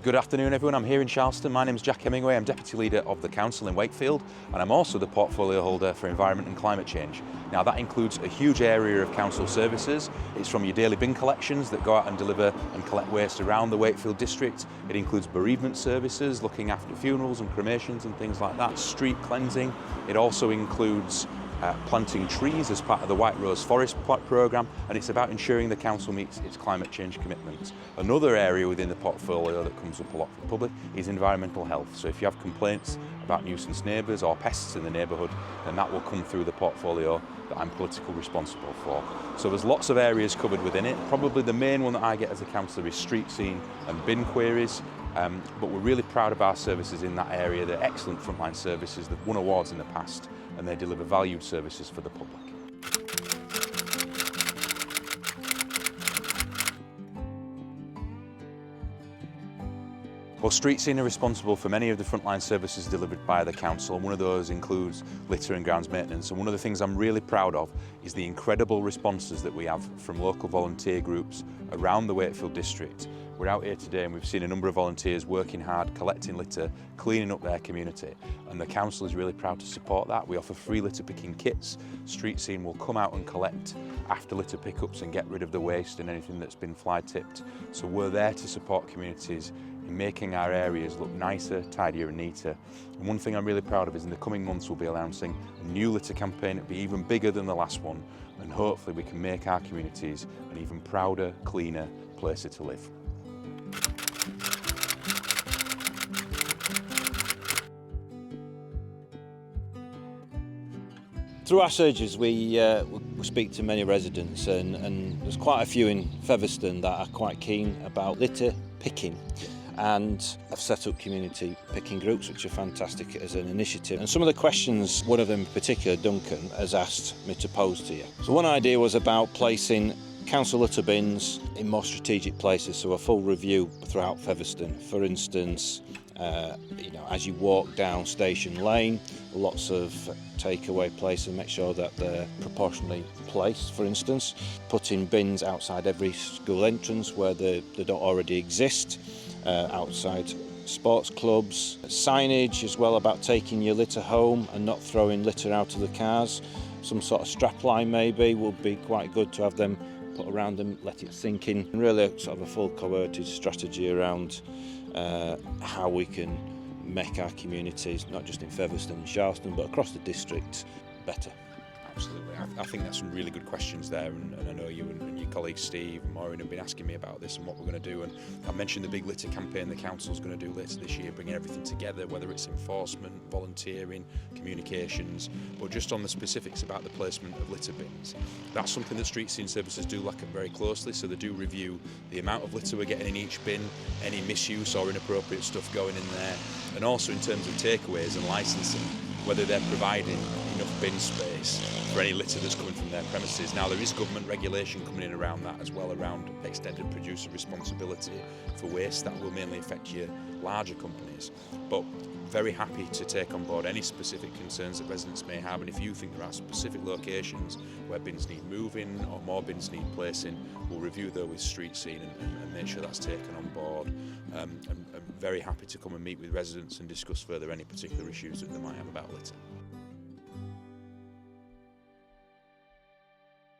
Good afternoon everyone, I'm here in Charleston. My name is Jack Hemingway, I'm Deputy Leader of the Council in Wakefield and I'm also the Portfolio Holder for Environment and Climate Change. Now that includes a huge area of council services. It's from your daily bin collections that go out and deliver and collect waste around the Wakefield district. It includes bereavement services, looking after funerals and cremations and things like that, street cleansing. It also includes planting trees as part of the White Rose Forest programme, and it's about ensuring the council meets its climate change commitments. Another area within the portfolio that comes up a lot from the public is environmental health. So if you have complaints about nuisance neighbours or pests in the neighbourhood, then that will come through the portfolio that I'm politically responsible for. So there's lots of areas covered within it. Probably the main one that I get as a councillor is street scene and bin queries. But we're really proud of our services in that area. They're excellent frontline services. They've won awards in the past and they deliver valued services for the public. Well, Street Scene are responsible for many of the frontline services delivered by the council, and one of those includes litter and grounds maintenance. And one of the things I'm really proud of is the incredible responses that we have from local volunteer groups around the Wakefield district. We're out here today and we've seen a number of volunteers working hard, collecting litter, cleaning up their community, and the council is really proud to support that. We offer free litter picking kits. Street Scene will come out and collect after litter pickups and get rid of the waste and anything that's been fly tipped. So we're there to support communities in making our areas look nicer, tidier and neater. And one thing I'm really proud of is in the coming months we'll be announcing a new litter campaign. It'll be even bigger than the last one, and hopefully we can make our communities an even prouder, cleaner place to live. Through our surges we speak to many residents and there's quite a few in Featherstone that are quite keen about litter picking, and I've set up community picking groups which are fantastic as an initiative. And some of the questions, one of them in particular, Duncan, has asked me to pose to you. So one idea was about placing council litter bins in more strategic places, so a full review throughout Featherstone. For instance, as you walk down Station Lane, lots of takeaway places, make sure that they're proportionally placed. For instance, putting bins outside every school entrance where they don't already exist, outside sports clubs, signage as well about taking your litter home and not throwing litter out of the cars. Some sort of strap line maybe would be quite good to have them put around them, let it sink in. And really sort of a full coordinated strategy around how we can make our communities, not just in Featherstone and Charleston, but across the district, better. Absolutely. I think that's some really good questions there, and I know you and your colleagues Steve and Maureen have been asking me about this and what we're going to do. And I mentioned the big litter campaign the council's going to do later this year, bringing everything together, whether it's enforcement, volunteering, communications, but just on the specifics about the placement of litter bins. That's something that Street Scene Services do look at very closely, so they do review the amount of litter we're getting in each bin, any misuse or inappropriate stuff going in there, and also in terms of takeaways and licensing, whether they're providing enough bin space for any litter that's coming from their premises. Now there is government regulation coming in around that as well, around extended producer responsibility for waste. That will mainly affect your larger companies, but very happy to take on board any specific concerns that residents may have, and if you think there are specific locations where bins need moving or more bins need placing, we'll review those with Street Scene and make sure that's taken on board. I'm very happy to come and meet with residents and discuss further any particular issues that they might have about litter.